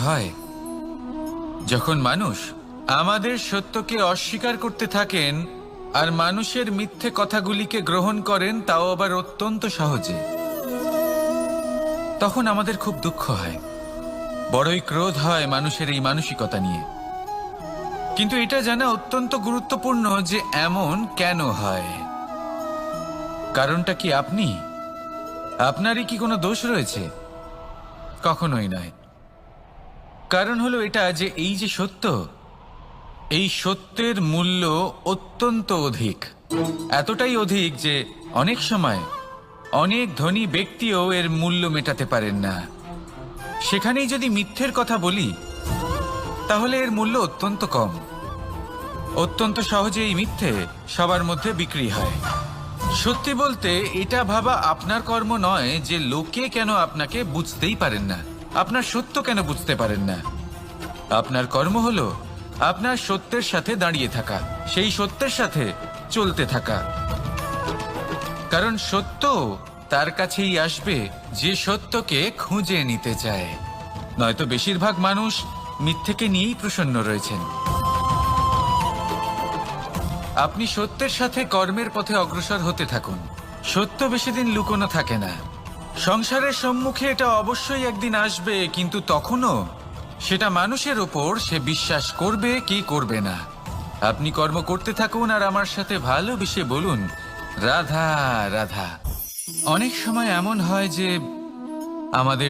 হয় যখন মানুষ আমাদের সত্যকে অস্বীকার করতে থাকেন আর মানুষের মিথ্যে কথাগুলিকে গ্রহণ করেন, তাও আবার অত্যন্ত সহজে। তখন আমাদের খুব দুঃখ হয়, বড়ই ক্রোধ হয় মানুষের এই মানসিকতা নিয়ে। কিন্তু এটা জানা অত্যন্ত গুরুত্বপূর্ণ যে এমন কেন হয়। কারণটা কি আপনারই কি কোনো দোষ রয়েছে? কখনোই নয়। কারণ হলো এটা যে এই যে সত্য, এই সত্যের মূল্য অত্যন্ত অধিক, এতটাই অধিক যে অনেক সময় অনেক ধনী ব্যক্তিও এর মূল্য মেটাতে পারেন না। সেখানেই যদি মিথ্যের কথা বলি, তাহলে এর মূল্য অত্যন্ত কম। অত্যন্ত সহজে এই মিথ্যে সবার মধ্যে বিক্রি হয়। সত্যি বলতে এটা ভাবা আপনার কর্ম নয় যে লোকে কেন আপনাকে বুঝতেই পারেন না, আপনার সত্য কেন বুঝতে পারেন না। আপনার কর্ম হলো আপনার সত্যের সাথে দাঁড়িয়ে থাকা, সেই সত্যের সাথে চলতে থাকা। কারণ সত্য তার কাছেই আসবে যে সত্যকে খুঁজে নিতে চায়। নয়তো বেশিরভাগ মানুষ মিথ্যেকে নিয়েই প্রসন্ন রয়েছেন। আপনি সত্যের সাথে কর্মের পথে অগ্রসর হতে থাকুন। সত্য বেশি দিন লুকোনো থাকে না। সংসারের সম্মুখে এটা অবশ্যই একদিন আসবে, কিন্তু তখনও সেটা মানুষের ওপর সে বিশ্বাস করবে কি করবে না। আপনি কর্ম করতে থাকুন আর আমার সাথে ভালোবেসে বলুন, রাধা রাধা। অনেক সময় এমন হয় যে আমাদের